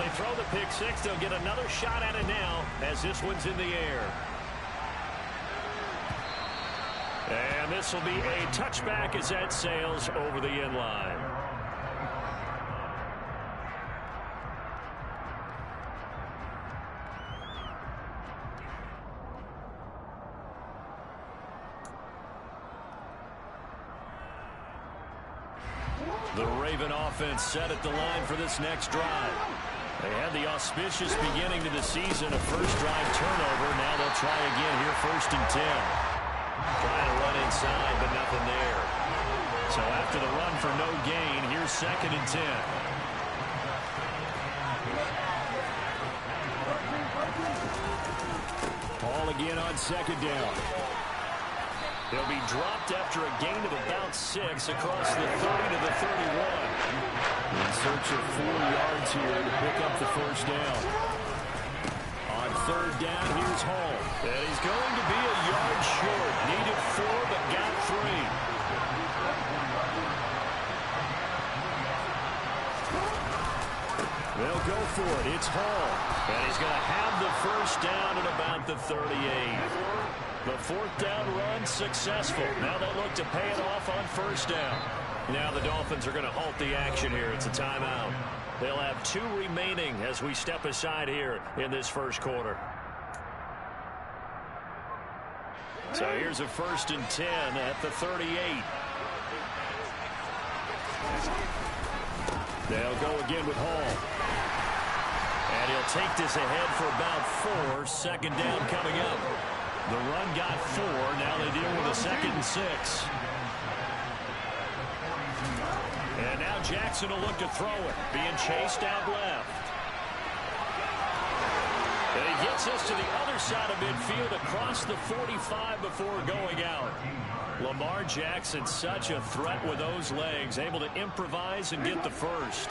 they throw the pick six. They'll get another shot at it now as this one's in the air. And this will be a touchback as that sails over the end line. The Raven offense set at the line for this next drive. They had the auspicious beginning to the season, a first drive turnover. Now they'll try again here, 1st and 10. Trying to run inside, but nothing there. So after the run for no gain, here's 2nd and 10. Ball again on 2nd down. They'll be dropped after a gain of about 6 across the 30 to the 31. In search of 4 yards here to pick up the first down. On 3rd down, here's Hall. And he's going to be a yard short. Needed 4, but got 3. They'll go for it. It's Hall. And he's going to have the first down at about the 38. The 4th down run successful. Now they'll look to pay it off on 1st down. Now the Dolphins are going to halt the action here. It's a timeout. They'll have 2 remaining as we step aside here in this first quarter. So here's a 1st and 10 at the 38. They'll go again with Hall. And he'll take this ahead for about 4. 2nd down coming up. The run got 4. Now they deal with a 2nd and 6. And now Jackson will look to throw it. Being chased out left. And he gets us to the other side of midfield across the 45 before going out. Lamar Jackson, such a threat with those legs. Able to improvise and get the first.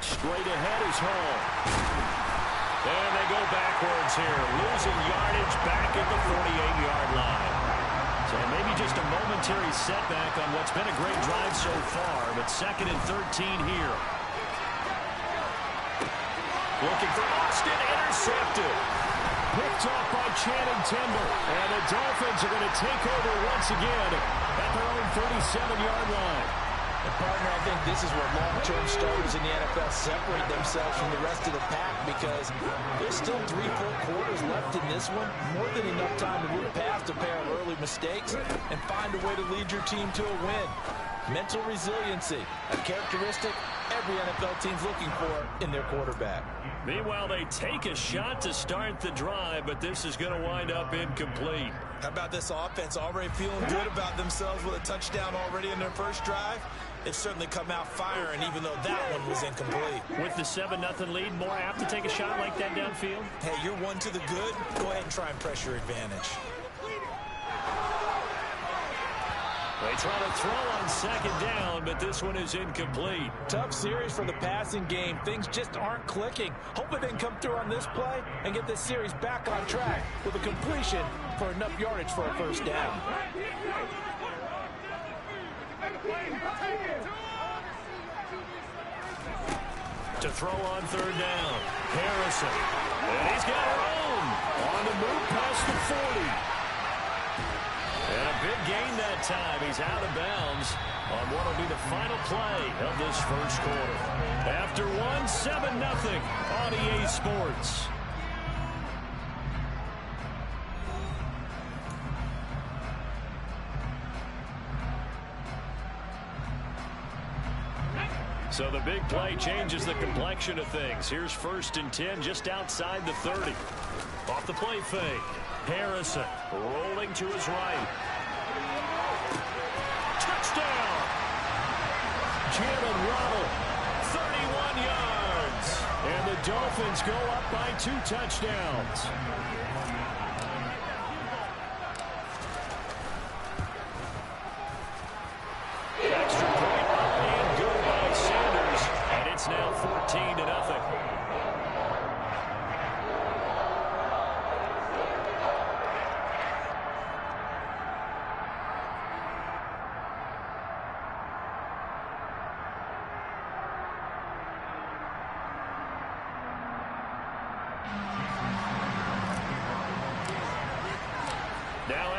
Straight ahead is Hall. And they go backwards here. Losing yardage back at the 48-yard line. So maybe just a momentary setback on what's been a great drive so far. But 2nd and 13 here. Looking for Austin. Intercepted. Picked off by Channing Tindall. And the Dolphins are going to take over once again at their own 37-yard line. And partner, I think this is where long-term starters in the NFL separate themselves from the rest of the pack, because there's still 3 full quarters left in this one. More than enough time to move past a pair of early mistakes and find a way to lead your team to a win. Mental resiliency, a characteristic every NFL team's looking for in their quarterback. Meanwhile, they take a shot to start the drive, but this is going to wind up incomplete. How about this offense already feeling good about themselves with a touchdown already in their first drive? They've certainly come out firing, even though that one was incomplete. With the 7-0 lead, more apt to take a shot like that downfield? Hey, you're 1 to the good. Go ahead and try and press your advantage. They try to throw on 2nd down, but this one is incomplete. Tough series for the passing game. Things just aren't clicking. Hoping they can come through on this play and get this series back on track with a completion for enough yardage for a first down. To throw on 3rd down. Harrison. And he's got room on the move past the 40. And a big gain that time. He's out of bounds on what will be the final play of this first quarter. After 7-0 on EA Sports. So the big play changes the complexion of things. Here's 1st and 10 just outside the 30. Off the play fake. Harrison rolling to his right. Touchdown! Jalen Waddle, 31 yards. And the Dolphins go up by 2 touchdowns. Extra point up and good by Sanders. And it's now 14-0.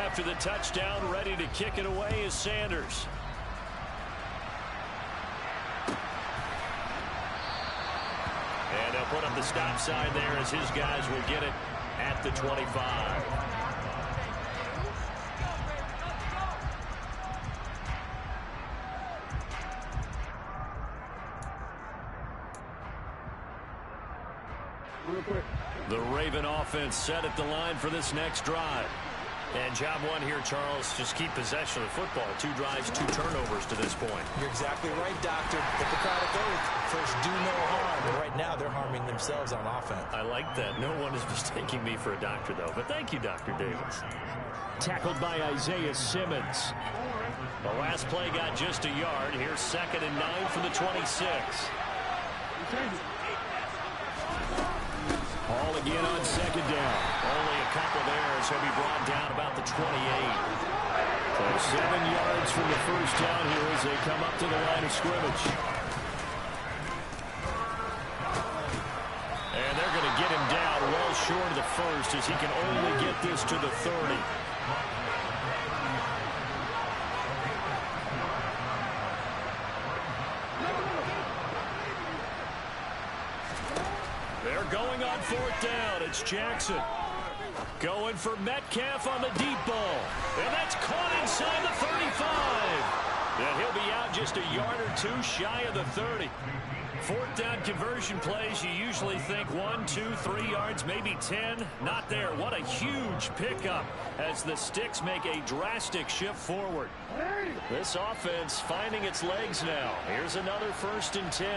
after the touchdown. Ready to kick it away is Sanders. And they'll put up the stop sign there as his guys will get it at the 25. The Raven offense set at the line for this next drive. And job one here, Charles, just keep possession of the football. 2 drives, 2 turnovers to this point. You're exactly right, Doctor. Hippocratic oath. First, do no harm. And right now, they're harming themselves on offense. I like that. No one is mistaking me for a doctor, though. But thank you, Dr. Davis. Tackled by Isaiah Simmons. The last play got just a yard. Here's 2nd and 9 from the 26. All again on 2nd down. Only a couple there as he'll be brought down about the 28. So 7 yards from the first down here as they come up to the line of scrimmage. And they're going to get him down well short of the first as he can only get this to the 30. They're going on 4th down. It's Jackson. Going for Metcalf on the deep ball. And that's caught inside the 35. And he'll be out just a yard or 2 shy of the 30. 4th down conversion plays, you usually think 1, 2, 3 yards, maybe 10. Not there. What a huge pickup as the Sticks make a drastic shift forward. This offense finding its legs now. Here's another 1st and 10.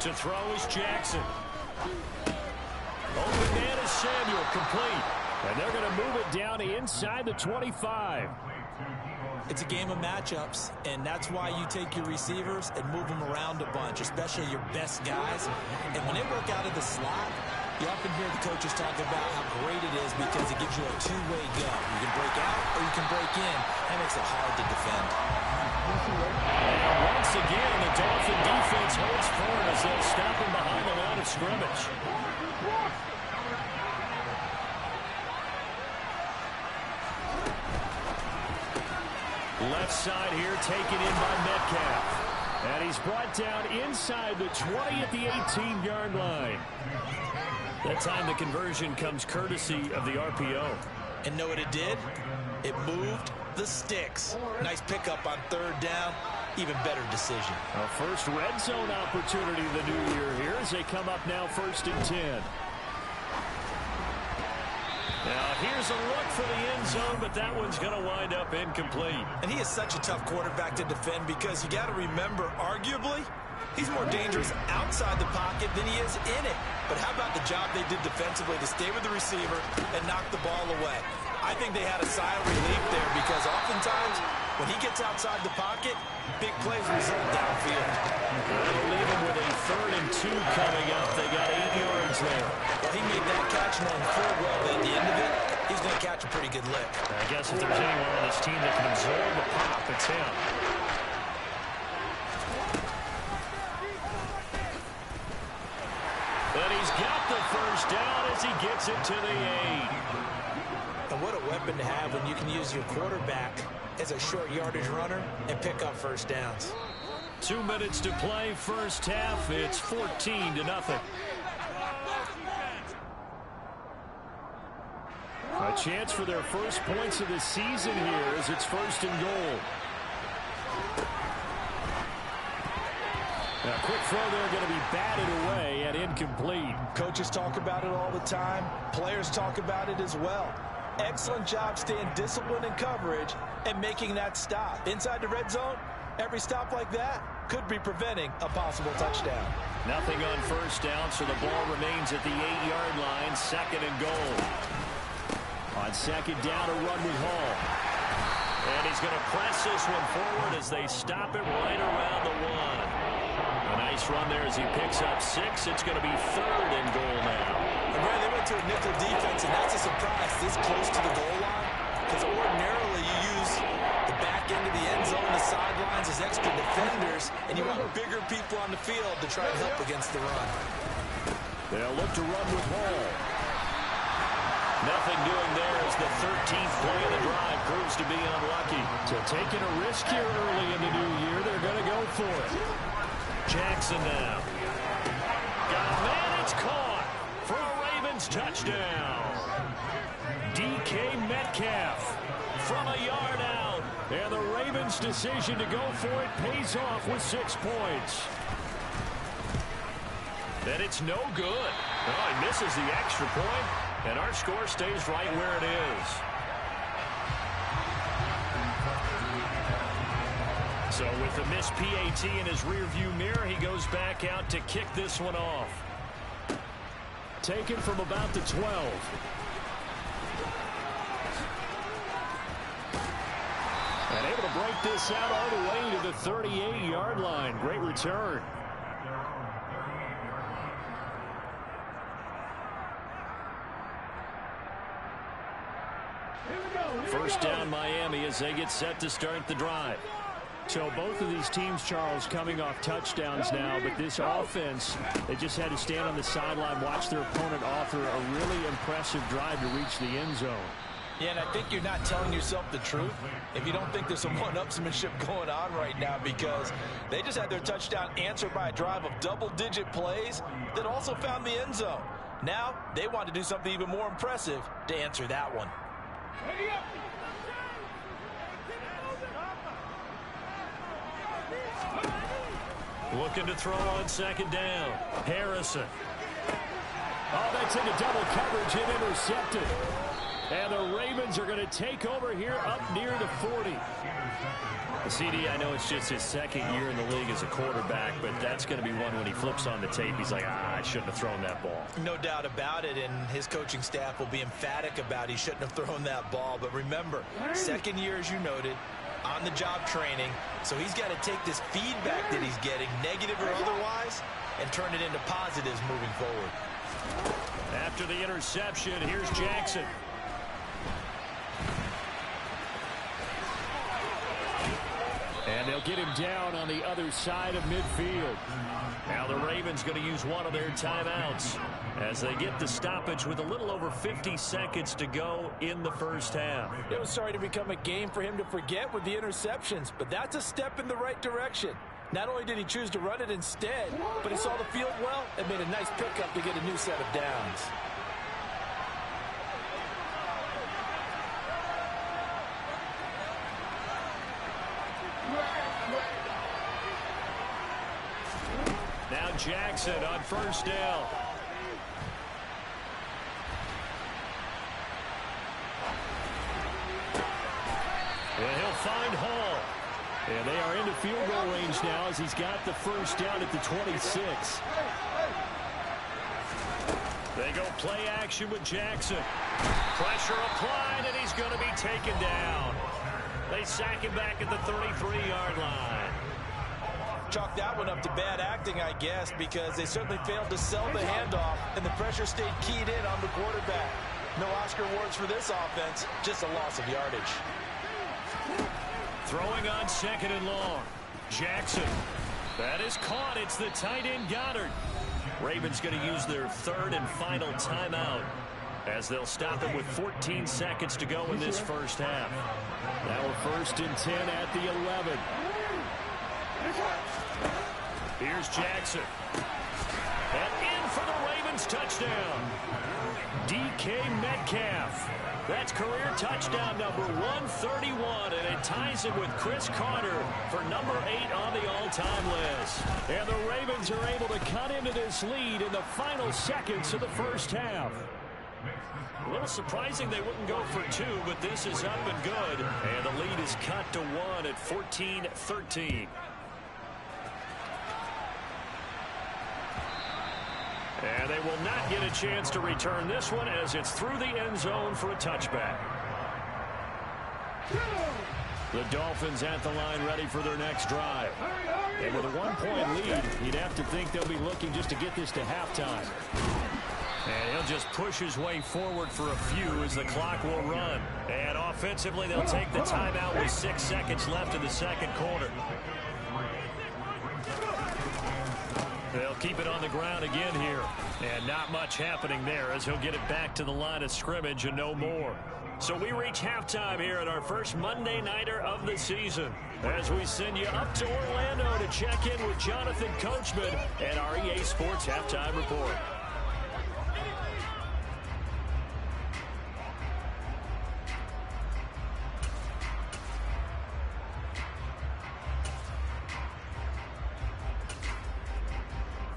To throw is Jackson. Open man is Samuel, complete. And they're going to move it down inside the 25. It's a game of matchups, and that's why you take your receivers and move them around a bunch, especially your best guys. And when they work out of the slot, you often hear the coaches talk about how great it is because it gives you a 2-way go. You can break out or you can break in. That makes it hard to defend. And once again, the Dolphin defense holds firm as they'll stop him behind the line of scrimmage. Left side here taken in by Metcalf. And he's brought down inside the 20 at the 18-yard line. That time the conversion comes courtesy of the RPO. And know what it did? It moved the Sticks. Nice pickup on 3rd down. Even better decision. A first red zone opportunity of the new year here as they come up now 1st and 10. Now here's a look for the end zone, but that one's going to wind up incomplete. And he is such a tough quarterback to defend because you got to remember, arguably, he's more dangerous outside the pocket than he is in it. But how about the job they did defensively to stay with the receiver and knock the ball away? I think they had a sigh of relief there because oftentimes when he gets outside the pocket, big plays result downfield. They'll leave him with a 3rd and 2 coming up. They got 8 yards there. Well, he made that catch knowing full well that at the end of it, he's going to catch a pretty good lick. I guess if there's anyone on this team that can absorb the pop, it's him. And he's got the first down as he gets it to the 8. And what a weapon to have when you can use your quarterback as a short yardage runner and pick up 1st downs. 2 minutes to play, first half. It's 14-0. A chance for their first points of the season here as it's 1st and goal. Now, quick throw there going to be batted away and incomplete. Coaches talk about it all the time. Players talk about it as well. Excellent job staying disciplined in coverage and making that stop. Inside the red zone, every stop like that could be preventing a possible touchdown. Nothing on 1st down, so the ball remains at the 8-yard line, 2nd and goal. On 2nd down, a run with Hall. And he's going to press this one forward as they stop it right around the 1. A nice run there as he picks up 6. It's going to be 3rd and goal now. And Brad, they went to a nickel defense, and that's a surprise this close to the goal line because ordinarily you use the back end of the end zone, the sidelines as extra defenders, and you want bigger people on the field to try and help against the run. They'll look to run with Hall. Nothing doing there as the 13th play of the drive proves to be unlucky. So taking a risk here early in the new year, they're going to go for it. Jackson now. Got a man, it's caught for a Ravens touchdown. DK Metcalf from a yard out. And the Ravens' decision to go for it pays off with 6 points. And it's no good. Oh, he misses the extra point, and our score stays right where it is. So with the missed PAT in his rearview mirror, he goes back out to kick this one off. Taken from about the 12. And able to break this out all the way to the 38-yard line. Great return. First down, Miami, as they get set to start the drive. So both of these teams, Charles, coming off touchdowns now, but this offense, they just had to stand on the sideline, watch their opponent offer a really impressive drive to reach the end zone. Yeah, and I think you're not telling yourself the truth if you don't think there's some one-upsmanship going on right now, because they just had their touchdown answered by a drive of double-digit plays that also found the end zone. Now they want to do something even more impressive to answer that one. Looking to throw on second down. Harrison. Oh, that's into double coverage and intercepted. And the Ravens are going to take over here up near the 40. CD, I know it's just his second year in the league as a quarterback, but that's going to be one when he flips on the tape. He's like, I shouldn't have thrown that ball. No doubt about it, and his coaching staff will be emphatic about he shouldn't have thrown that ball. But remember, second year, as you noted, on-the-job training, so he's got to take this feedback that he's getting, negative or otherwise, and turn it into positives moving forward. After the interception, here's Jackson. And they'll get him down on the other side of midfield. Now the Ravens going to use one of their timeouts as they get the stoppage with a little over 50 seconds to go in the first half. It was starting to become a game for him to forget with the interceptions, but that's a step in the right direction. Not only did he choose to run it instead, but he saw the field well and made a nice pickup to get a new set of downs. Now Jackson on first down. And he'll find Hall. And they are into field goal range now as he's got the first down at the 26. They go play action with Jackson. Pressure applied, and he's going to be taken down. They sack him back at the 33-yard line. Chalk that one up to bad acting, I guess, because they certainly failed to sell the handoff, and the pressure stayed keyed in on the quarterback. No Oscar awards for this offense, just a loss of yardage. Throwing on second and long. Jackson. That is caught. It's the tight end Goddard. Ravens going to use their third and final timeout as they'll stop it with 14 seconds to go in this first half. Now we're first and 10 at the 11. Here's Jackson. And in for the Ravens touchdown. DK Metcalf. That's career touchdown number 131, and it ties him with Chris Carter for number 8 on the all-time list. And the Ravens are able to cut into this lead in the final seconds of the first half. A little surprising they wouldn't go for 2, but this is up and good. And the lead is cut to 1 at 14-13. And they will not get a chance to return this one as it's through the end zone for a touchback. The Dolphins at the line ready for their next drive. And with a 1-point lead, you'd have to think they'll be looking just to get this to halftime. And he'll just push his way forward for a few as the clock will run. And offensively, they'll take the timeout with 6 seconds left in the second quarter. They'll keep it on the ground again here. And not much happening there as he'll get it back to the line of scrimmage and no more. So we reach halftime here at our first Monday Nighter of the season as we send you up to Orlando to check in with Jonathan Coachman and our EA Sports Halftime Report.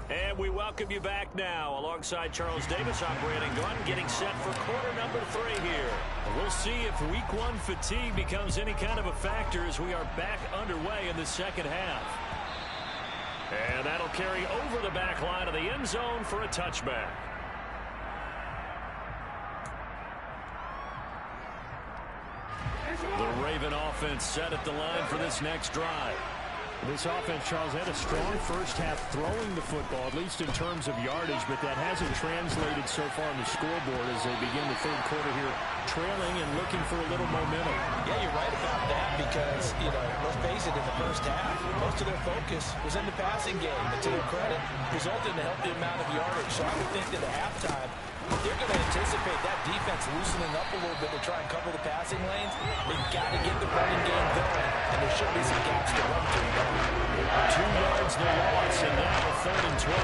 And we welcome you back now alongside Charles Davis on Brandon Gunn getting set for quarter number 3 here. We'll see if week 1 fatigue becomes any kind of a factor as we are back underway in the second half. And that'll carry over the back line of the end zone for a touchback. The Raven offense set at the line for this next drive. This offense, Charles, had a strong first half throwing the football, at least in terms of yardage, but that hasn't translated so far on the scoreboard as they begin the third quarter here, trailing and looking for a little momentum. Yeah, you're right about that because, let's face it, in the first half, most of their focus was in the passing game. And to their credit, resulted in a healthy amount of yardage. So I would think that at halftime, they're going to anticipate that defense loosening up a little bit to try and cover the passing lanes. They've got to get the running game going, and there should be some gaps to run through. 2 yards the loss, and now a 3rd and 12.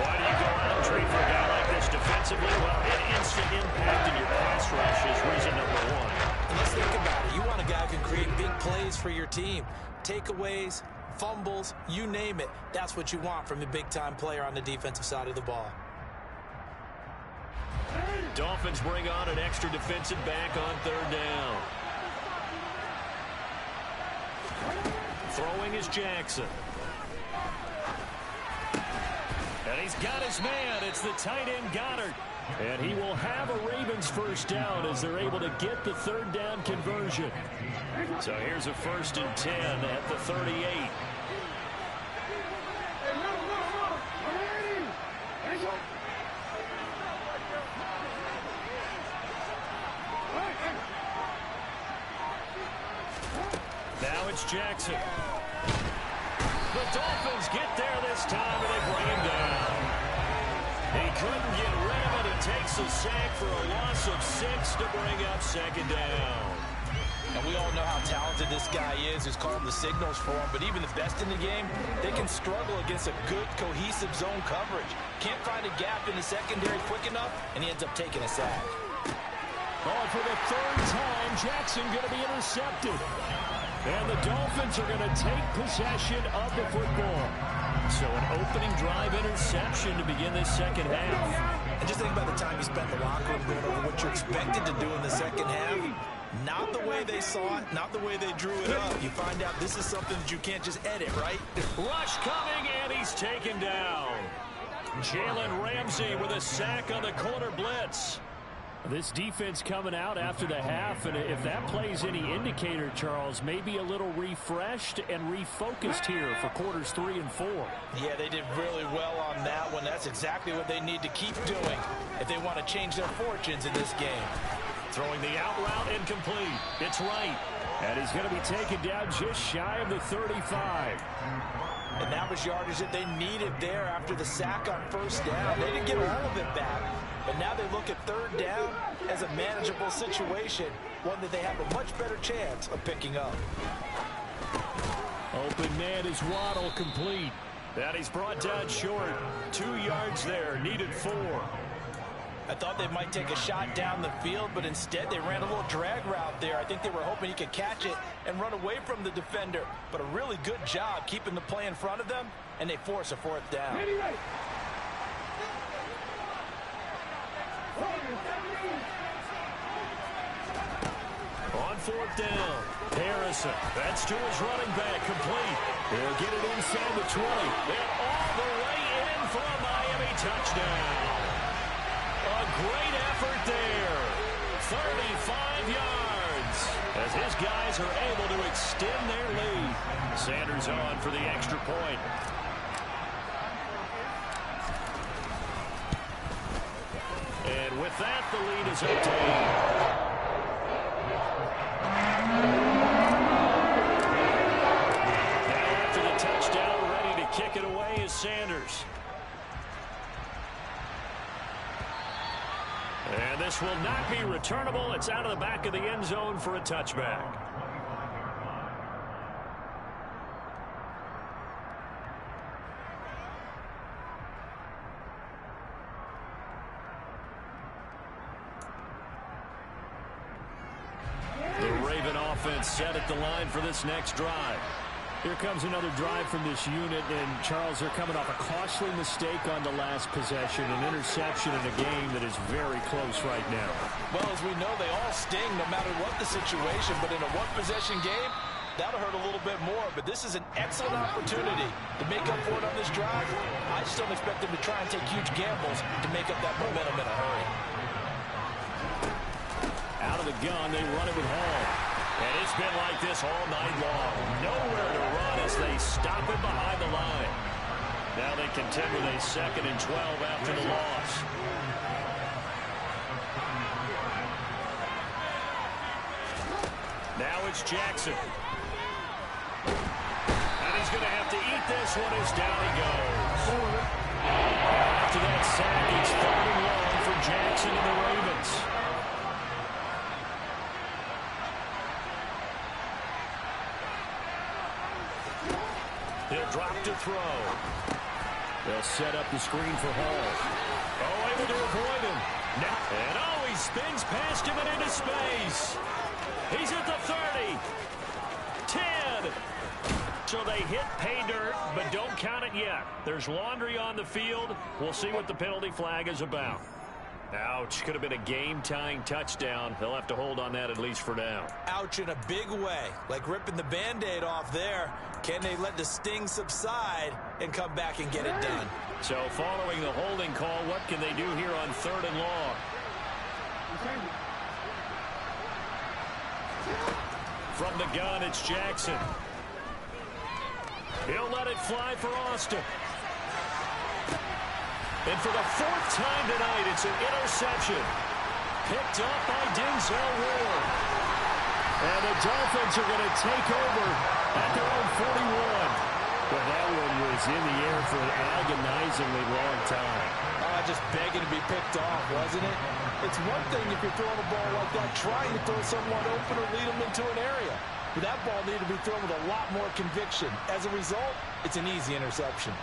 Why do you go out and trade for a guy like this defensively? Well, an instant impact in your pass rush is reason number 1. And let's think about it. You want a guy who can create big plays for your team. Takeaways, fumbles, you name it. That's what you want from a big-time player on the defensive side of the ball. Dolphins bring on an extra defensive back on 3rd down. Throwing is Jackson. And he's got his man. It's the tight end Goddard. And he will have a Ravens first down as they're able to get the 3rd down conversion. So here's a 1st and 10 at the 38. Now it's Jackson. The Dolphins get there this time, and they bring him down. He couldn't get rid of it. He takes a sack for a loss of 6 to bring up 2nd down. And we all know how talented this guy is who's calling the signals for him, but even the best in the game, they can struggle against a good, cohesive zone coverage. Can't find a gap in the secondary quick enough, and he ends up taking a sack. Oh, for the 3rd time, Jackson going to be intercepted. And the Dolphins are going to take possession of the football. So an opening drive interception to begin this second half. And just think about the time you spent in the locker room going over what you're expected to do in the second half. Not the way they saw it, not the way they drew it up. You find out this is something that you can't just edit, right? Rush coming, and he's taken down. Jalen Ramsey with a sack on the corner blitz. This defense coming out after the half, and if that plays any indicator, Charles, maybe a little refreshed and refocused here for quarters 3 and 4. Yeah, they did really well on that one. That's exactly what they need to keep doing if they want to change their fortunes in this game. Throwing the out route incomplete. It's right. And he's going to be taken down just shy of the 35. And that was yardage that they needed there after the sack on 1st down. They didn't get all of it back. But now they look at 3rd down as a manageable situation, one that they have a much better chance of picking up. Open man is Waddle, complete. That he's brought down short. 2 yards there, needed 4. I thought they might take a shot down the field, but instead they ran a little drag route there. I think they were hoping he could catch it and run away from the defender. But a really good job keeping the play in front of them, and they force a 4th down. On 4th down, Harrison. That's to his running back, complete. They'll get it inside the 20. They're all the way in for a Miami touchdown. A great effort there. 35 yards. As his guys are able to extend their lead. Sanders on for the extra point. And with that, the lead is up to 8. Now after the touchdown, ready to kick it away is Sanders. pass will not be returnable. It's out of the back of the end zone for a touchback. The Raven offense set at the line for this next drive. Here comes another drive from this unit, and Charles, they're coming off a costly mistake on the last possession, an interception in a game that is very close right now. Well, as we know, they all sting no matter what the situation, but in a one-possession game, that'll hurt a little bit more, but this is an excellent opportunity to make up for it on this drive. I just don't expect them to try and take huge gambles to make up that momentum in a hurry. Out of the gun, they run it with Hall. And it's been like this all night long. Nowhere to run as they stop it behind the line. Now they contend with a 2nd and 12 after the loss. Now it's Jackson. And he's going to have to eat this one as down he goes. After that sack, it's 3rd and long for Jackson and the Ravens. He'll drop to throw. They'll set up the screen for Hall. Oh, able to avoid him. Now, and oh, he spins past him and into space. He's at the 30. 10. So they hit pay dirt, but don't count it yet. There's laundry on the field. We'll see what the penalty flag is about. Ouch. Could have been a game-tying touchdown. They'll have to hold on that at least for now. Ouch in a big way. Like ripping the Band-Aid off there. Can they let the sting subside and come back and get it done? So following the holding call, what can they do here on 3rd and long? From the gun, it's Jackson. He'll let it fly for Austin. And for the 4th time tonight, it's an interception. Picked up by Denzel Ward. And the Dolphins are going to take over at their own 41. Well, that one was in the air for an agonizingly long time. Just begging to be picked off, wasn't it? It's one thing if you're throwing a ball like that, trying to throw someone open or lead them into an area. But that ball needed to be thrown with a lot more conviction. As a result, it's an easy interception.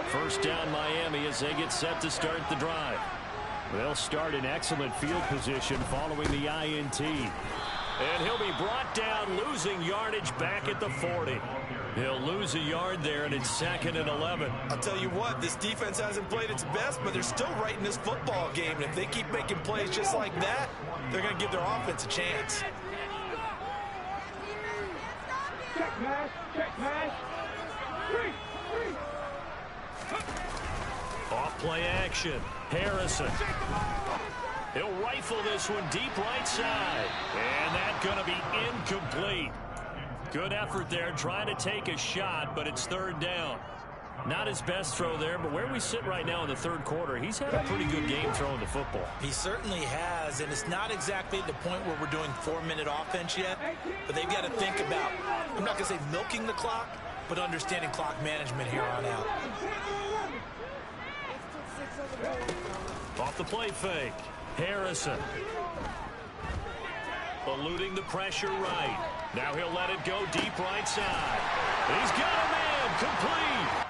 First down Miami as they get set to start the drive. They'll start in excellent field position following the INT. And he'll be brought down, losing yardage back at the 40. He'll lose a yard there, and it's 2nd and 11. I'll tell you what, this defense hasn't played its best, but they're still right in this football game. And if they keep making plays just like that, they're going to give their offense a chance. Check pass. Off play action. Harrison. He'll rifle this one deep right side. And that's going to be incomplete. Good effort there trying to take a shot, but it's 3rd down. Not his best throw there, but where we sit right now in the 3rd quarter, he's had a pretty good game throwing the football. He certainly has, and it's not exactly at the point where we're doing 4-minute offense yet, but they've got to think about, I'm not going to say milking the clock, but understanding clock management here on out. Off the play fake. Harrison. Eluding the pressure right. Now he'll let it go deep right side. He's got a man complete.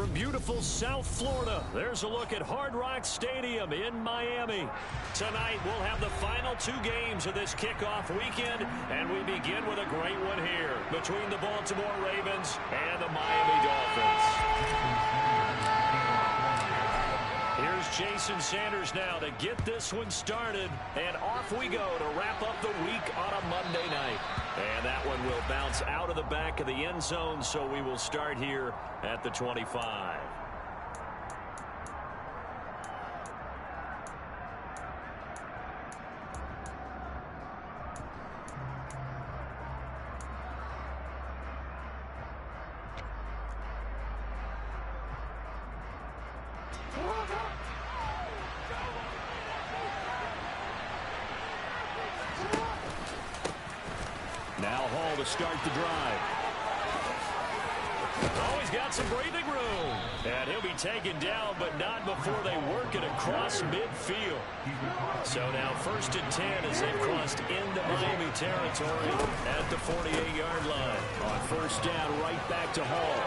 from beautiful South Florida, there's a look at Hard Rock Stadium in Miami. Tonight, we'll have the final 2 games of this kickoff weekend, and we begin with a great one here between the Baltimore Ravens and the Miami Dolphins. Here's Jason Sanders now to get this one started, and off we go to wrap up the week on a Monday night. And that one will bounce out of the back of the end zone, so we will start here at the 25. Now Hall to start the drive. Oh, he's got some breathing room. And he'll be taken down, but not before they work it across midfield. So now 1st and 10 as they've crossed into Miami territory at the 48-yard line. On 1st down, right back to Hall.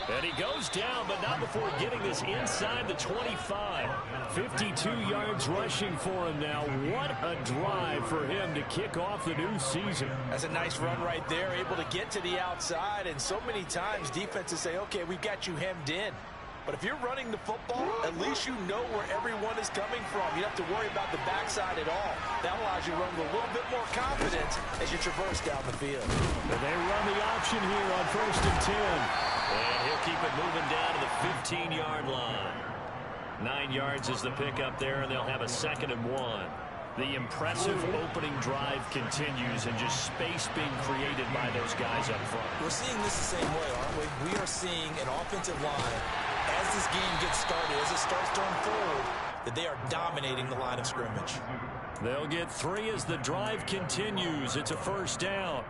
And he goes down, but not before getting this inside the 25. 52 yards rushing for him now. What a drive for him to kick off the new season. That's a nice run right there, able to get to the outside. And so many times defenses say, okay, we've got you hemmed in. But if you're running the football, at least you know where everyone is coming from. You don't have to worry about the backside at all. That allows you to run with a little bit more confidence as you traverse down the field. And they run the option here on 1st and 10. And he'll keep it moving down to the 15-yard line. 9 yards is the pickup there, and they'll have a 2nd and 1. The impressive opening drive continues, and just space being created by those guys up front. We're seeing this the same way, aren't we? We are seeing an offensive line, as this game gets started, as it starts to unfold, that they are dominating the line of scrimmage. They'll get 3 as the drive continues. It's a 1st down.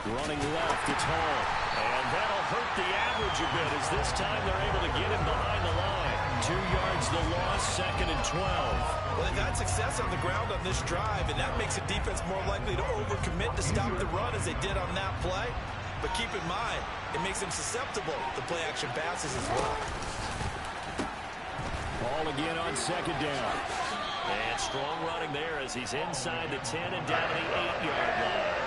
Running left, it's Hall. And that'll hurt the average a bit as this time they're able to get him behind the line. 2 yards the loss, 2nd and 12. Well, they've had success on the ground on this drive, and that makes a defense more likely to overcommit to stop the run as they did on that play. But keep in mind, it makes them susceptible to play-action passes as well. Ball again on 2nd down. And strong running there as he's inside the 10 and down to the 8-yard line.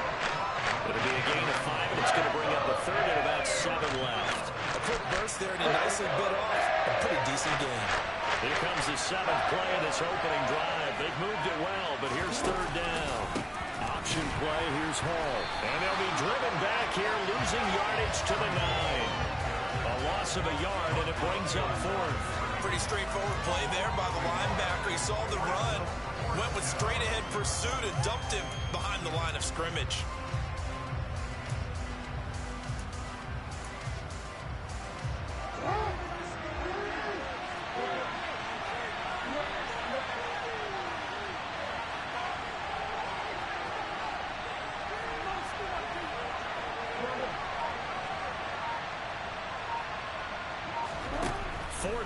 It'll be a gain of 5, and it's going to bring up a 3rd and about 7 left. A quick burst there, and he nicely bit off a pretty decent gain. Here comes the 7th play of this opening drive. They've moved it well, but here's 3rd down. Option play, here's Hall. And they'll be driven back here, losing yardage to the 9. A loss of a yard, and it brings up 4th. Pretty straightforward play there by the linebacker. He saw the run, went with straight-ahead pursuit, and dumped him behind the line of scrimmage.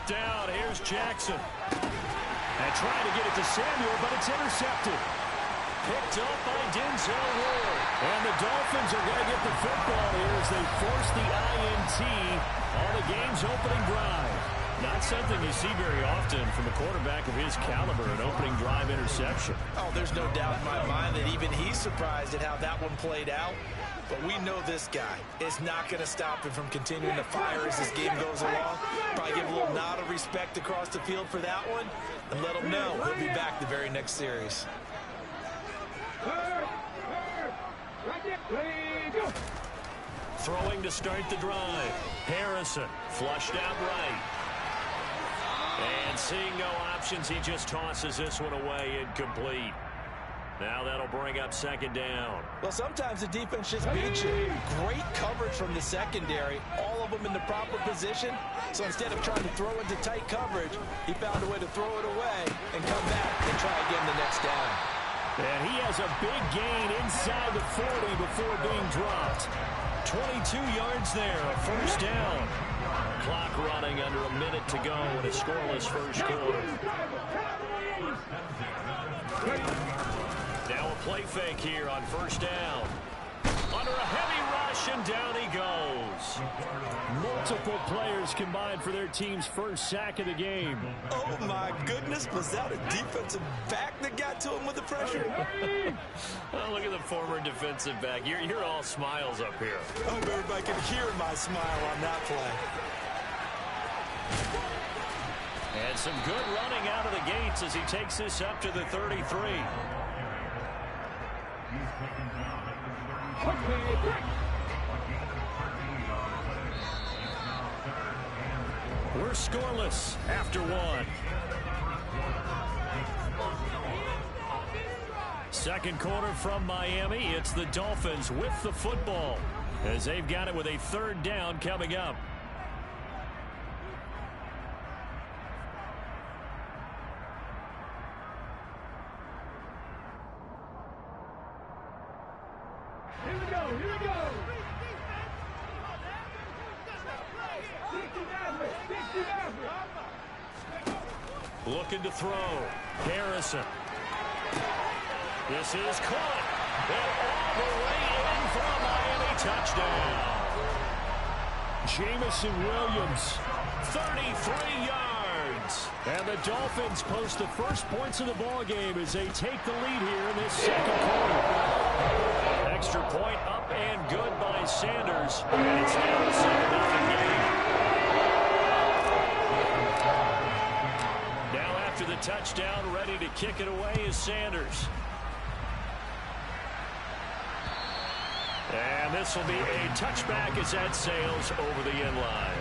Down, here's Jackson. And trying to get it to Samuel, but it's intercepted. Picked up by Denzel Ward. And the Dolphins are going to get the football here as they force the INT on the game's opening drive. Not something you see very often from a quarterback of his caliber, an opening drive interception. Oh, there's no doubt in my mind that even he's surprised at how that one played out. But we know this guy is not going to stop him from continuing to fire as this game goes along. Probably give a little nod of respect across the field for that one and let him know he'll be back the very next series. Throwing to start the drive. Harrison flushed out right. And seeing no options, he just tosses this one away incomplete. Now that'll bring up 2nd down. Well, sometimes the defense just beats you. Great coverage from the secondary. All of them in the proper position. So instead of trying to throw into tight coverage, he found a way to throw it away and come back and try again the next down. And he has a big gain inside the 40 before being dropped. 22 yards there, a 1st down. Clock running under a minute to go in a scoreless 1st quarter. Now a play fake here on first down. Under a heavy rush, and down he goes. Multiple players combined for their team's first sack of the game. Oh, my goodness. Was that a defensive back that got to him with the pressure? Oh, look at the former defensive back. You're all smiles up here. I hope everybody can hear my smile on that play. And some good running out of the gates as he takes this up to the 33. We're scoreless after one. Second quarter from Miami. It's the Dolphins with the football as they've got it with a third down coming up. Here we go. Looking to throw. Harrison. This is caught. And all the way in for a Miami touchdown. Jamison Williams, 33 yards. And the Dolphins post the first points of the ball game as they take the lead here in this second quarter. Extra point up and good by Sanders. And it's now a 7-0 game. Now after the touchdown, ready to kick it away is Sanders. And this will be a touchback as that sails over the end line.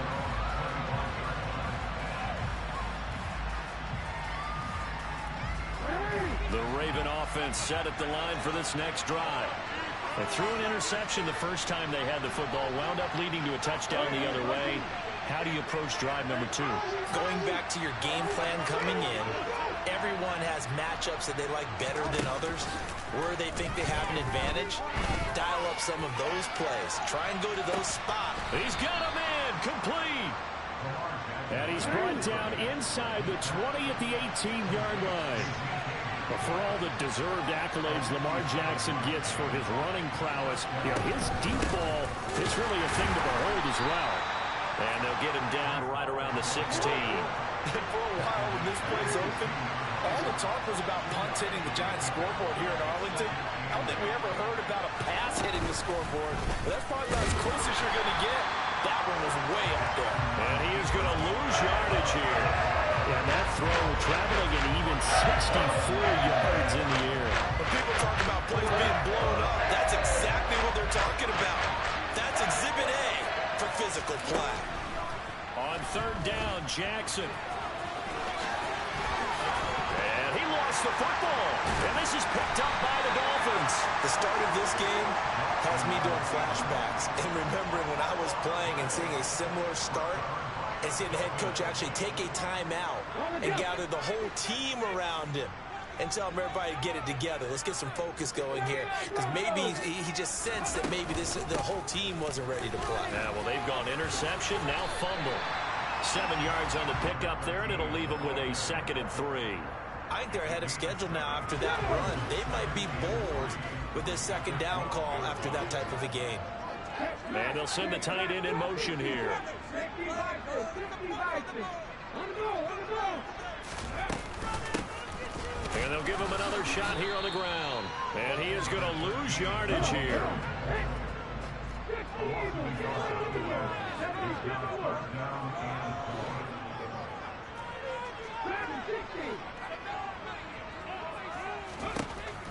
The Raven offense set at the line for this next drive. They threw an interception the first time they had the football, wound up leading to a touchdown the other way. How do you approach drive number 2? Going back to your game plan coming in, everyone has matchups that they like better than others. Where they think they have an advantage, dial up some of those plays. Try and go to those spots. He's got him in, complete. And he's brought down inside the 20 at the 18-yard line. But for all the deserved accolades Lamar Jackson gets for his running prowess, his deep ball is really a thing to behold as well. And they'll get him down right around the 16. And for a while when this play's open, all the talk was about punts hitting the Giants scoreboard here in Arlington. I don't think we ever heard about a pass hitting the scoreboard. But that's probably about as close as you're going to get. That one was way up there. And he is going to lose yardage here. And that throw traveling an even 64 yards in the air. When people talk about plays being blown up, that's exactly what they're talking about. That's Exhibit A for physical play. On third down, Jackson. And he lost the football. And this is picked up by the Dolphins. The start of this game has me doing flashbacks and remembering when I was playing and seeing a similar start and seeing the head coach actually take a timeout and gather the whole team around him and tell him everybody to get it together. Let's get some focus going here, because maybe he just sensed that maybe the whole team wasn't ready to play. Yeah, well, they've gone interception, now fumble. 7 yards on the pickup there, and it'll leave them with a 2nd and 3. I think they're ahead of schedule now after that run. They might be bold with this second down call after that type of a game. And they'll send the tight end in motion here. And they'll give him another shot here on the ground. And he is going to lose yardage here.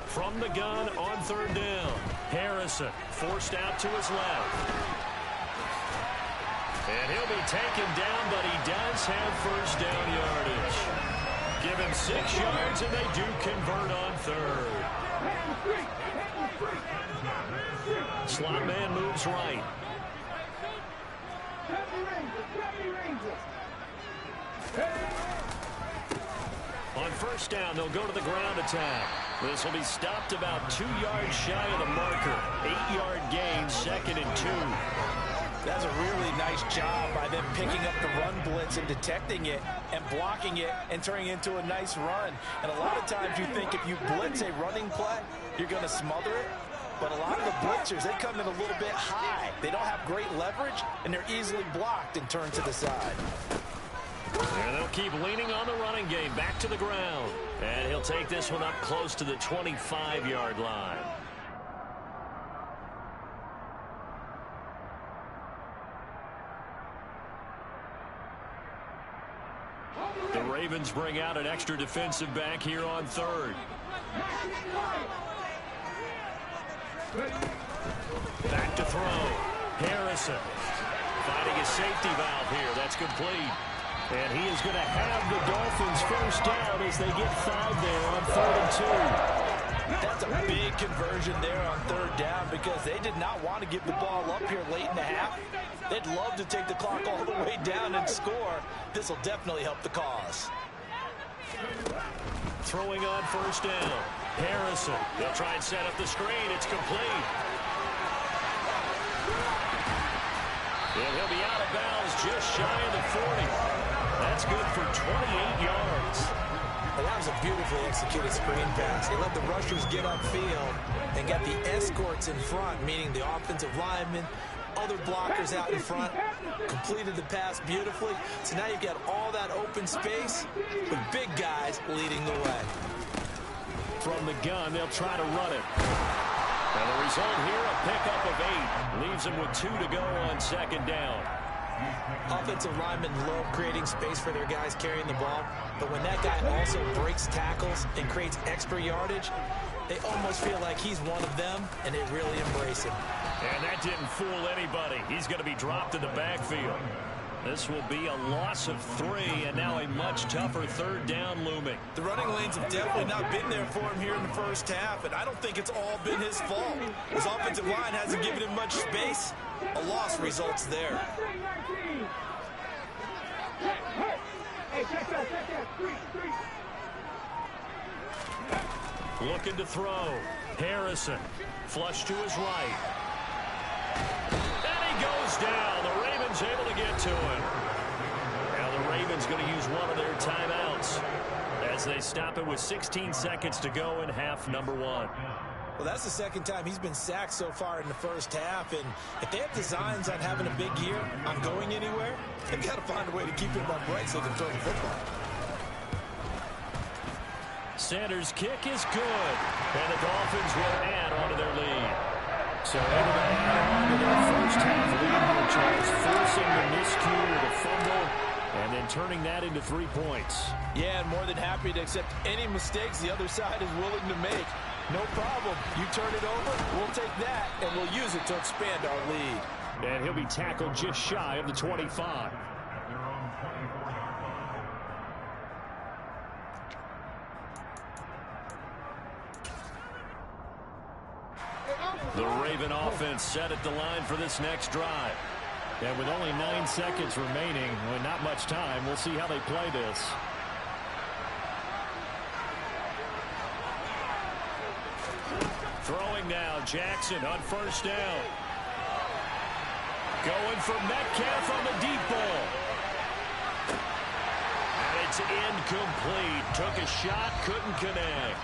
From the gun on third down. Harrison forced out to his left. And he'll be taken down, but he does have first down yardage. Give him 6 yards, and they do convert on third. Slot man moves right. On first down, they'll go to the ground attack. This will be stopped about 2 yards shy of the marker. 8-yard gain, 2nd and 2. That's a really nice job by them picking up the run blitz and detecting it and blocking it and turning it into a nice run. And a lot of times you think if you blitz a running play, you're going to smother it. But a lot of the blitzers, they come in a little bit high. They don't have great leverage, and they're easily blocked and turned to the side. And they'll keep leaning on the running game back to the ground. And he'll take this one up close to the 25-yard line. The Ravens bring out an extra defensive back here on third. Back to throw. Harrison finding a safety valve here. That's complete. And he is going to have the Dolphins first down as they get 5 there on 3rd and 2. That's a big conversion there on 3rd down because they did not want to give the ball up here late in the half. They'd love to take the clock all the way down and score. This will definitely help the cause. Throwing on 1st down. Harrison. They'll try and set up the screen. It's complete. And he'll be out of bounds just shy of the 40. That's good for 28 yards. Well, that was a beautifully executed screen pass. They let the rushers get upfield and got the escorts in front, meaning the offensive linemen, other blockers out in front, completed the pass beautifully. So now you've got all that open space with big guys leading the way. From the gun, they'll try to run it. And the result here, a pickup of 8. Leaves them with 2 to go on 2nd down. Offensive linemen love creating space for their guys carrying the ball, but when that guy also breaks tackles and creates extra yardage, they almost feel like he's one of them, and they really embrace him. And that didn't fool anybody. He's going to be dropped in the backfield. This will be a loss of 3, and now a much tougher 3rd down looming. The running lanes have definitely not been there for him here in the first half, and I don't think it's all been his fault. His offensive line hasn't given him much space. A loss results there. Looking to throw. Harrison. Flush to his right. And he goes down. The Ravens able to get to him. Now the Ravens going to use one of their timeouts as they stop it with 16 seconds to go in half number 1. Well, that's the second time he's been sacked so far in the first half, and if they have designs on having a big year, on going anywhere, they've got to find a way to keep him upright so they can throw the football. Sanders' kick is good, and the Dolphins will add on to their lead. So able to add on to their first half lead here, Charles, forcing the miscue with a fumble, and then turning that into 3 points. Yeah, and more than happy to accept any mistakes the other side is willing to make. No problem. You turn it over, we'll take that, and we'll use it to expand our lead. And he'll be tackled just shy of the 25. The Raven offense set at the line for this next drive. And with only 9 seconds remaining, well, not much time, we'll see how they play this. Throwing now, Jackson on 1st down. Going for Metcalf on the deep ball. And it's incomplete. Took a shot, couldn't connect.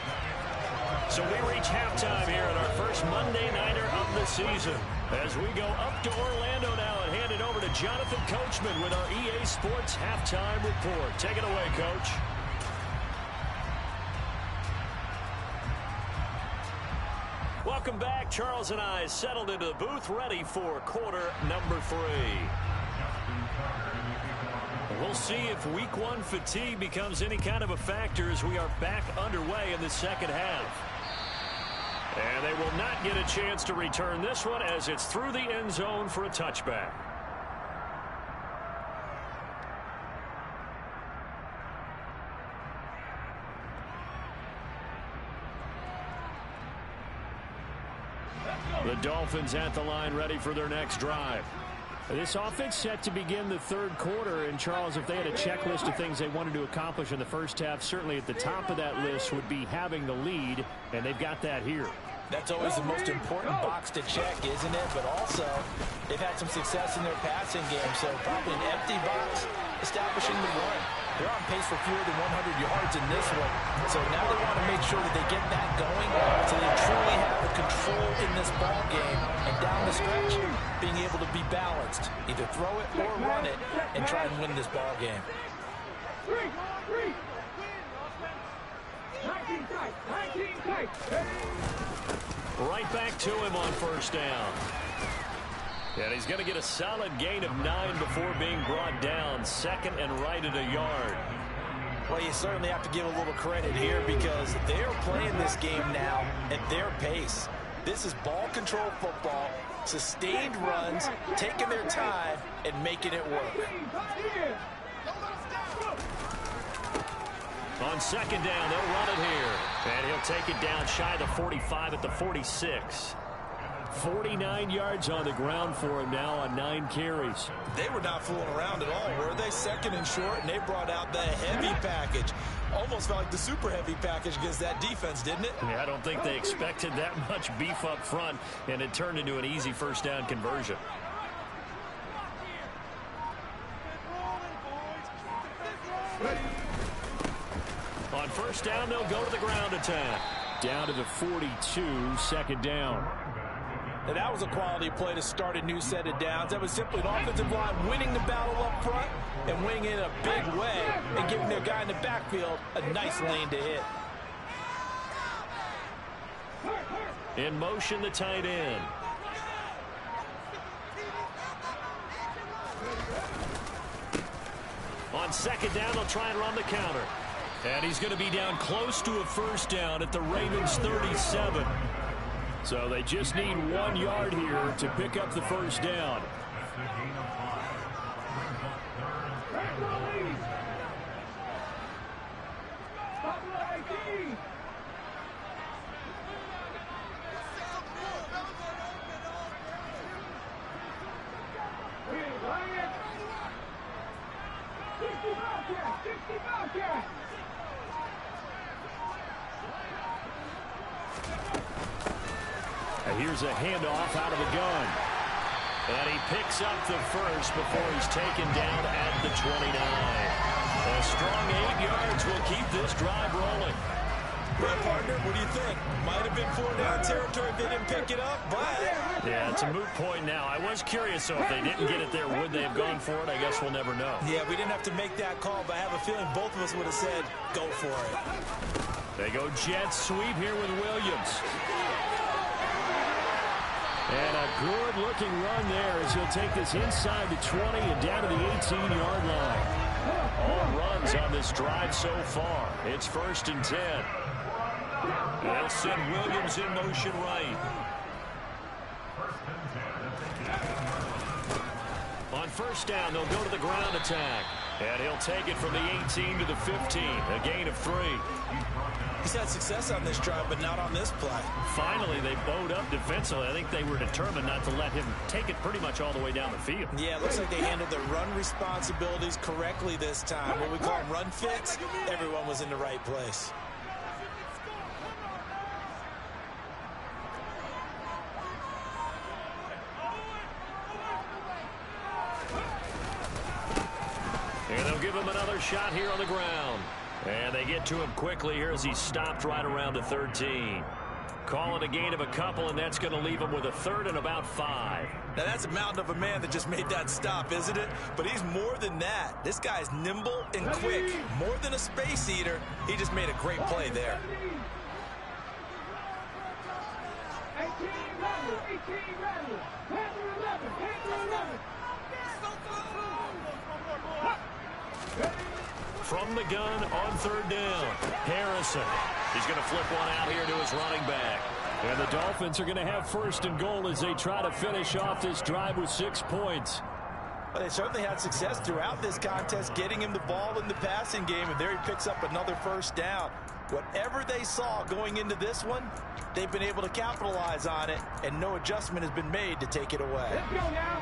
So we reach halftime here at our first Monday Nighter of the season. As we go up to Orlando now and hand it over to Jonathan Coachman with our EA Sports Halftime Report. Take it away, Coach. Welcome back. Charles and I settled into the booth ready for quarter number 3. We'll see if week 1 fatigue becomes any kind of a factor as we are back underway in the second half. And they will not get a chance to return this one as it's through the end zone for a touchback. The Dolphins at the line ready for their next drive. This offense set to begin the 3rd quarter, and Charles, if they had a checklist of things they wanted to accomplish in the first half, certainly at the top of that list would be having the lead, and they've got that here. That's always the most important box to check, isn't it? But also, they've had some success in their passing game, so probably an empty box establishing the run. They're on pace for fewer than 100 yards in this one, so now they want to make sure that they get that going so they truly have the control in this ball game, and down the stretch, being able to be balanced. Either throw it or run it and try and win this ball game. 19 tight. Right back to him on first down. And he's going to get a solid gain of 9 before being brought down. Second and right at a yard. Well, you certainly have to give a little credit here because they're playing this game now at their pace. This is ball control football, sustained runs, taking their time, and making it work. On second down, they'll run it here. And he'll take it down shy of the 45 at the 46. 49 yards on the ground for him now on 9 carries. They were not fooling around at all, were they? Second and short, and they brought out the heavy package. Almost felt like the super heavy package against that defense, didn't it? Yeah, I don't think they expected that much beef up front, and it turned into an easy first down conversion. On first down, they'll go to the ground attack. Down to the 42, second down. Now, that was a quality play to start a new set of downs. That was simply an offensive line winning the battle up front and winning it in a big way and giving their guy in the backfield a nice lane to hit. In motion, the tight end. On second down, they'll try and run the counter. And he's going to be down close to a first down at the Ravens' 37. So they just need 1 yard here to pick up the first down. Here's a handoff out of the gun. And he picks up the first before he's taken down at the 29. A strong 8 yards will keep this drive rolling. Well, partner, what do you think? Might have been 4-down territory if they didn't pick it up, but... Yeah, it's a moot point now. I was curious, so if they didn't get it there, would they have gone for it? I guess we'll never know. Yeah, we didn't have to make that call, but I have a feeling both of us would have said, go for it. They go jet sweep here with Williams. And a good-looking run there as he'll take this inside the 20 and down to the 18-yard line. All runs on this drive so far. It's 1st and 10. They'll send Williams in motion right. On first down, they'll go to the ground attack. And he'll take it from the 18 to the 15. A gain of 3. He's had success on this drive, but not on this play. Finally, they bowed up defensively. I think they were determined not to let him take it pretty much all the way down the field. Yeah, it looks like they handled their run responsibilities correctly this time. What we call run fits, everyone was in the right place. And they'll give him another shot here on the ground. And they get to him quickly here as he's stopped right around the 13. Call it a gain of a couple, and that's going to leave him with a 3rd and about 5. Now, that's a mountain of a man that just made that stop, isn't it? But he's more than that. This guy's nimble and quick. More than a space eater. He just made a great play there. 18 Rebels. 11. From the gun on 3rd down, Harrison. He's going to flip one out here to his running back. And the Dolphins are going to have 1st and goal as they try to finish off this drive with 6 points. Well, they certainly had success throughout this contest, getting him the ball in the passing game, and there he picks up another 1st down. Whatever they saw going into this one, they've been able to capitalize on it, and no adjustment has been made to take it away. Let's go now.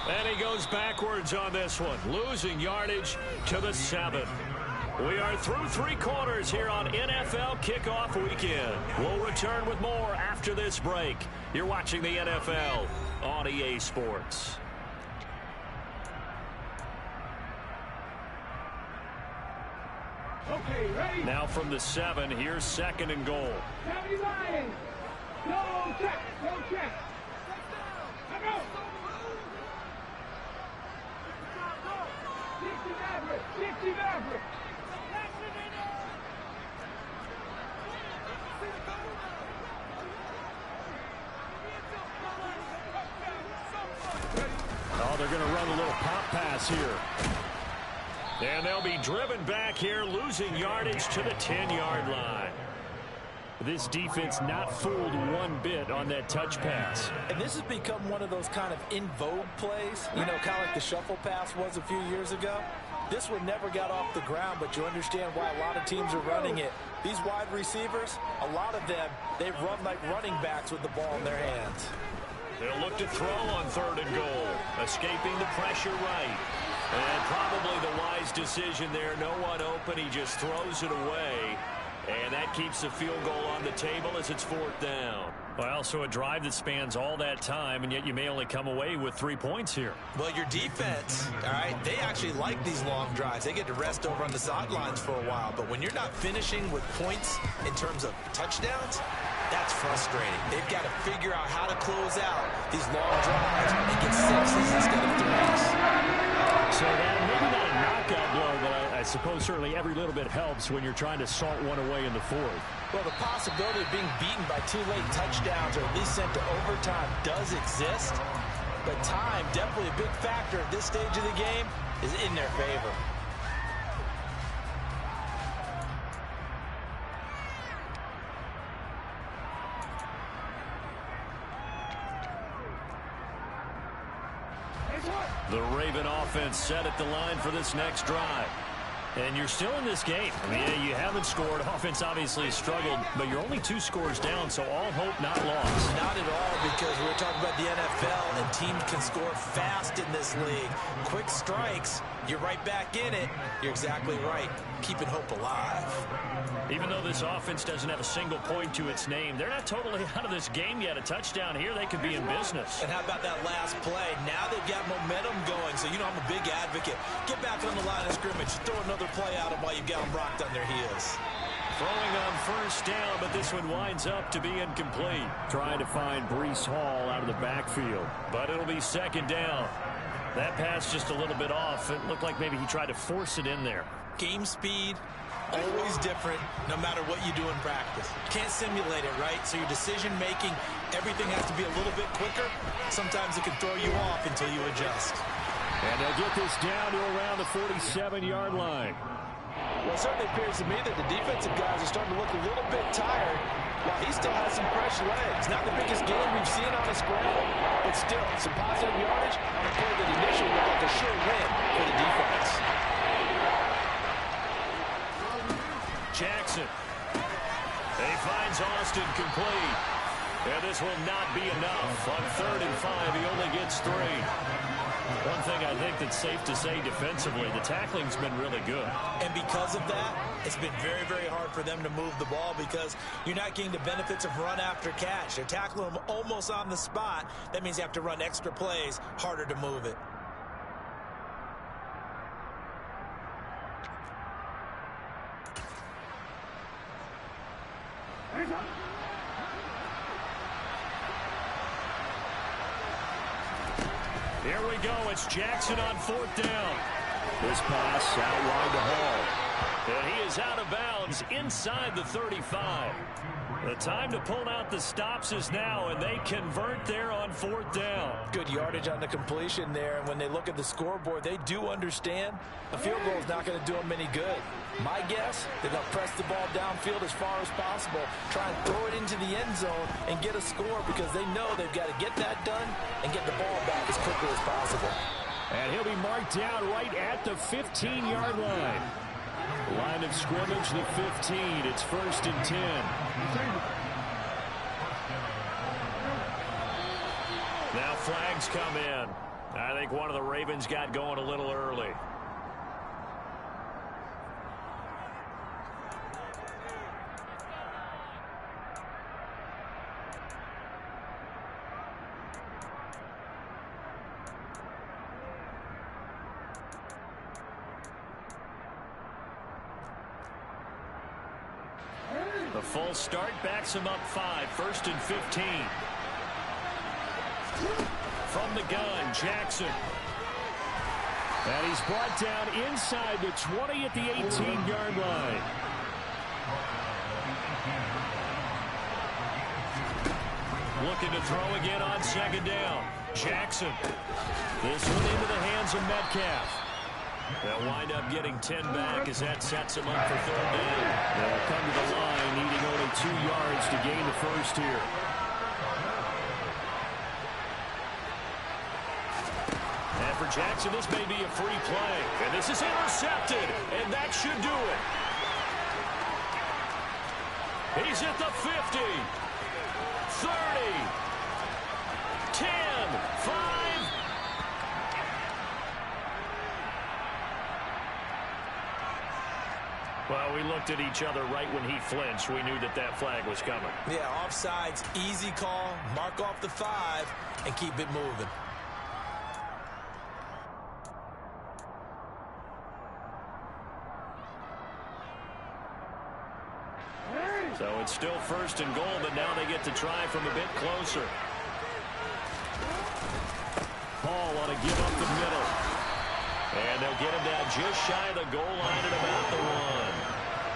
And he goes backwards on this one, losing yardage to the 7. We are through 3 quarters here on NFL Kickoff Weekend. We'll return with more after this break. You're watching the NFL on EA Sports. Okay, ready? Now from the 7, here's 2nd and goal. 70 Lions. Go check. Go check. Let's go. 60 Maverick. 60 Maverick. Oh, they're going to run a little pop pass here. And they'll be driven back here, losing yardage to the 10-yard line. This defense not fooled one bit on that touch pass. And this has become one of those kind of in vogue plays, you know, kind of like the shuffle pass was a few years ago. This one never got off the ground, but you understand why a lot of teams are running it. These wide receivers, a lot of them, they run like running backs with the ball in their hands. They'll look to throw on 3rd and goal, escaping the pressure right. And probably the wise decision there. No one open. He just throws it away. And that keeps the field goal on the table as it's 4th down. Well, so a drive that spans all that time, and yet you may only come away with 3 points here. Well, your defense, all right, they actually like these long drives. They get to rest over on the sidelines for a while. But when you're not finishing with points in terms of touchdowns, that's frustrating. They've got to figure out how to close out these long drives and get 6s instead of 3s. So that maybe not a knockout blow, but I suppose certainly every little bit helps when you're trying to salt one away in the 4th. Well, the possibility of being beaten by 2 late touchdowns or at least sent to overtime does exist. But time, definitely a big factor at this stage of the game, is in their favor. The Raven offense set at the line for this next drive. And you're still in this game. I mean, yeah, you haven't scored. Offense obviously has struggled, but you're only 2 scores down, so all hope not lost. Not at all, because we're talking about the NFL, and teams can score fast in this league. Quick strikes, you're right back in it. You're exactly right. Keeping hope alive. Even though this offense doesn't have a single point to its name, they're not totally out of this game yet. A touchdown here, they could be in business. And how about that last play? Now they've got momentum going, so you know I'm a big advocate. Get back on the line of scrimmage. Throw another play out of while you've got them rocked on their heels. Throwing on 1st down, but this one winds up to be incomplete. Trying to find Breece Hall out of the backfield, but it'll be 2nd down. That pass just a little bit off. It looked like maybe he tried to force it in there. Game speed, always different, no matter what you do in practice. Can't simulate it, right? So your decision-making, everything has to be a little bit quicker. Sometimes it can throw you off until you adjust. And they'll get this down to around the 47-yard line. Well, it certainly appears to me that the defensive guys are starting to look a little bit tired, while he still has some fresh legs. Not the biggest game we've seen on a scramble, but still some positive yardage on a play that initially looked like a sure win for the defense. Jackson. He finds Austin complete. And this will not be enough. On 3rd and 5, he only gets 3. One thing I think that's safe to say defensively, the tackling's been really good. And because of that, it's been very, very hard for them to move the ball because you're not getting the benefits of run after catch. They're tackling them almost on the spot. That means you have to run extra plays, harder to move it. Here we go. It's Jackson on 4th down. This pass out wide to Hall. And he is out of bounds inside the 35. The time to pull out the stops is now, and they convert there on 4th down. Good yardage on the completion there, and when they look at the scoreboard, they do understand a field goal is not going to do them any good. My guess, they're going to press the ball downfield as far as possible, try and throw it into the end zone and get a score because they know they've got to get that done and get the ball back as quickly as possible. And he'll be marked down right at the 15-yard line. Line of scrimmage, the 15. It's 1st and 10. Now flags come in. I think one of the Ravens got going a little early. The full start backs him up 5, 1st and 15. From the gun, Jackson. And he's brought down inside the 20 at the 18-yard line. Looking to throw again on 2nd down. Jackson. This one into the hands of Metcalf. They'll wind up getting 10 back as that sets them up for 3rd down. They'll come to the line needing only 2 yards to gain the first here. And for Jackson, this may be a free play. And this is intercepted, and that should do it. He's at the 50, 30, 10, 5. Well, we looked at each other right when he flinched. We knew that that flag was coming. Yeah, offsides, easy call. Mark off the 5 and keep it moving. So it's still 1st and goal, but now they get to try from a bit closer. Paul want to give up the middle. And they'll get him down just shy of the goal line at about the 1.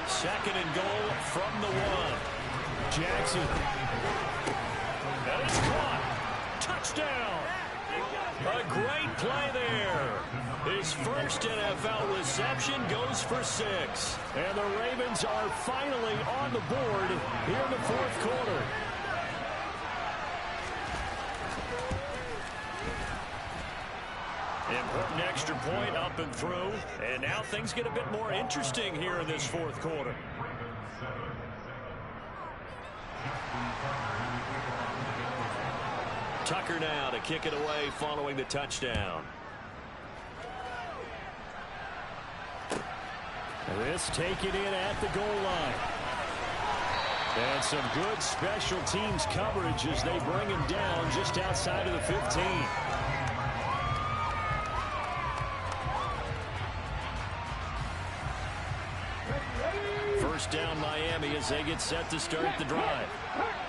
2nd and goal from the 1. Jackson. And it's caught. Touchdown. A great play there. His first NFL reception goes for 6. And the Ravens are finally on the board here in the 4th quarter. Important extra point up and through. And now things get a bit more interesting here in this 4th quarter. Tucker now to kick it away following the touchdown. This taken in at the goal line. And some good special teams coverage as they bring him down just outside of the 15. First down Miami as they get set to start the drive.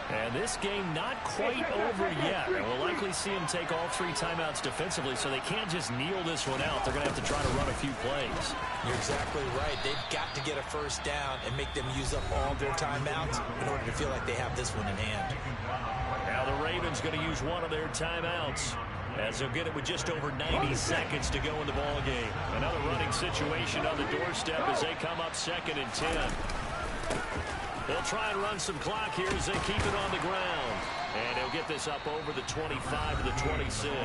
And this game not quite over yet. And we'll likely see them take all 3 timeouts defensively, so they can't just kneel this one out. They're going to have to try to run a few plays. You're exactly right. They've got to get a first down and make them use up all their timeouts in order to feel like they have this one in hand. Now the Ravens going to use one of their timeouts as they'll get it with just over 90 seconds to go in the ball game. Another running situation on the doorstep as they come up 2nd and 10. They'll try and run some clock here as they keep it on the ground. And they'll get this up over the 25 to the 26.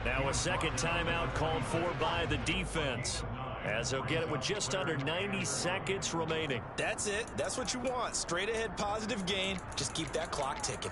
Now a 2nd timeout called for by the defense as they'll get it with just under 90 seconds remaining. That's it. That's what you want. Straight ahead positive gain. Just keep that clock ticking.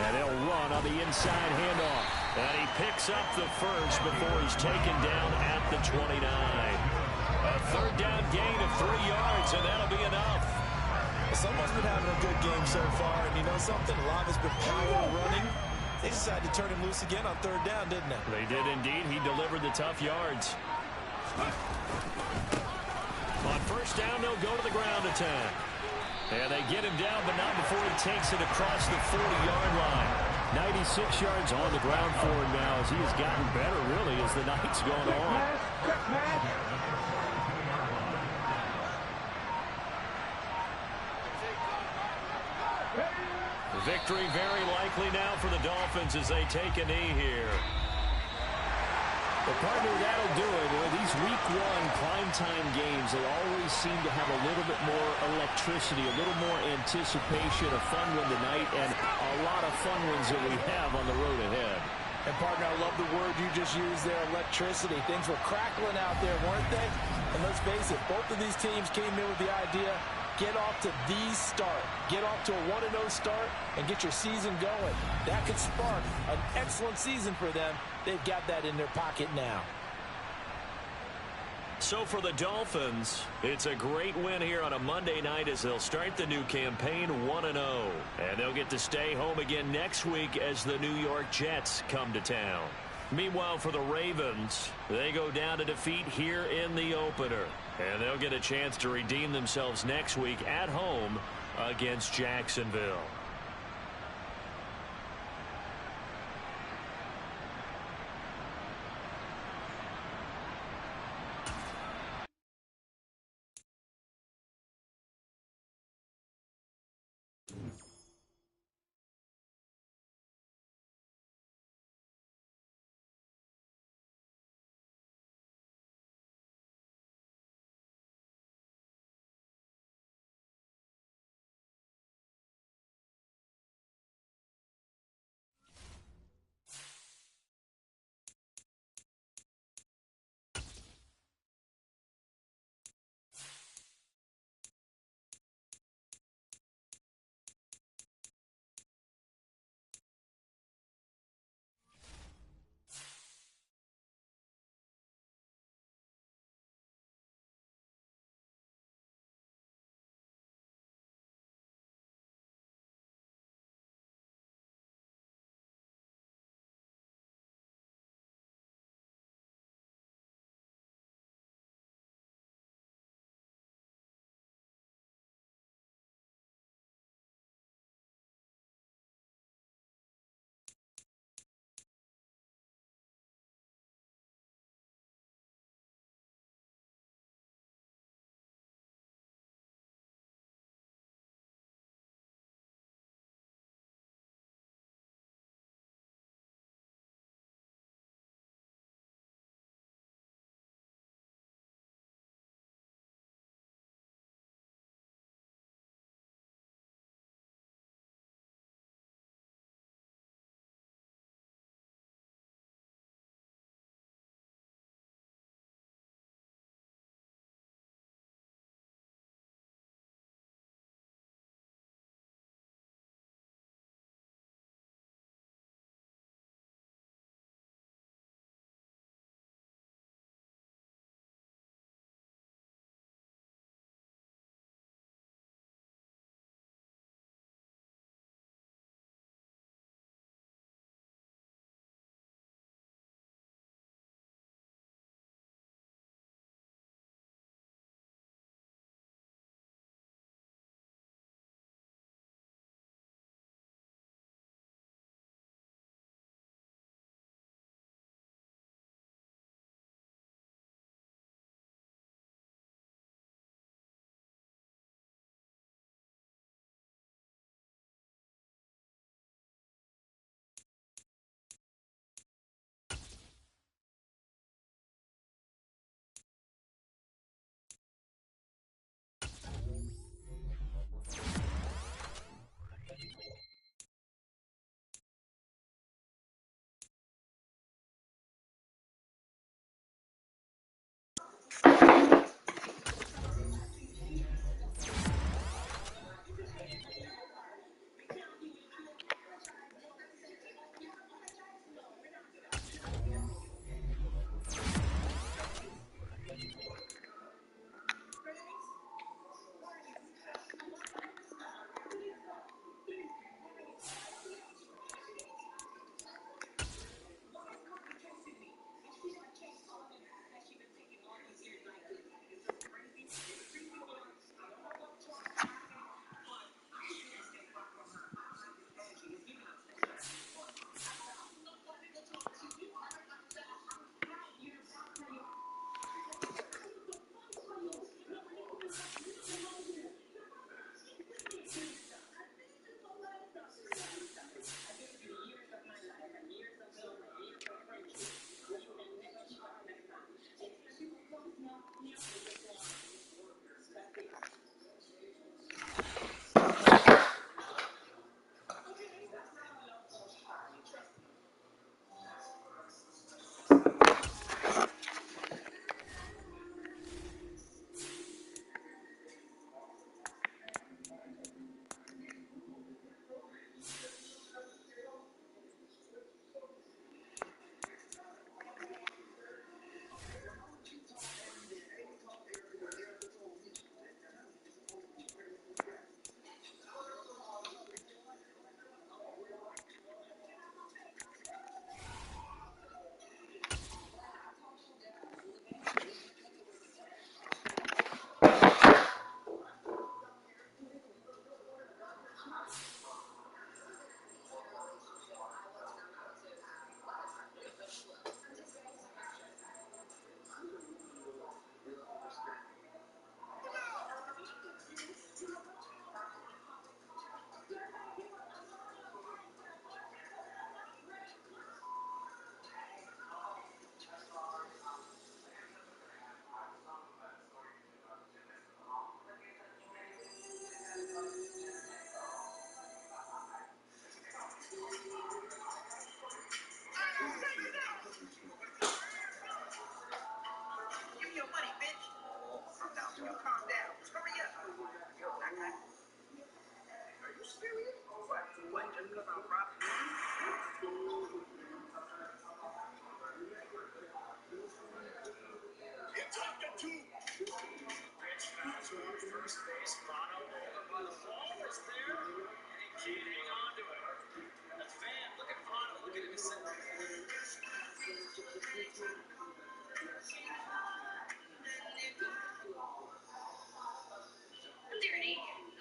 And they'll run on the inside handoff. And he picks up the first before he's taken down at the 29. A 3rd down gain of 3 yards, and that'll be enough. Someone's been having a good game so far, and you know something? A lot has been power running. They decided to turn him loose again on 3rd down, didn't they? They did indeed. He delivered the tough yards. On 1st down, they'll go to the ground attack. And they get him down, but not before he takes it across the 40-yard line. 96 yards on the ground for him now as he has gotten better, really, as the night's gone on. Victory very likely now for the Dolphins as they take a knee here. Well, partner, that'll do it. These Week 1 primetime games, they always seem to have a little bit more electricity, a little more anticipation, a fun one tonight, and a lot of fun ones that we have on the road ahead. And, partner, I love the word you just used there, electricity. Things were crackling out there, weren't they? And let's face it, both of these teams came in with the idea, get off to the start. Get off to a 1-0 start and get your season going. That could spark an excellent season for them. They've got that in their pocket now. So for the Dolphins, it's a great win here on a Monday night as they'll start the new campaign 1-0. And they'll get to stay home again next week as the New York Jets come to town. Meanwhile, for the Ravens, they go down to defeat here in the opener. And they'll get a chance to redeem themselves next week at home against Jacksonville.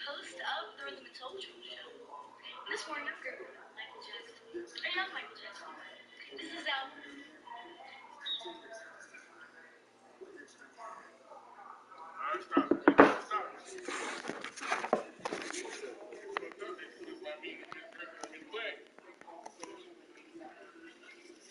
Host of the Rhythm and Soul Show. This morning I'm grateful for Michael Jackson. I love Michael Jackson. This is out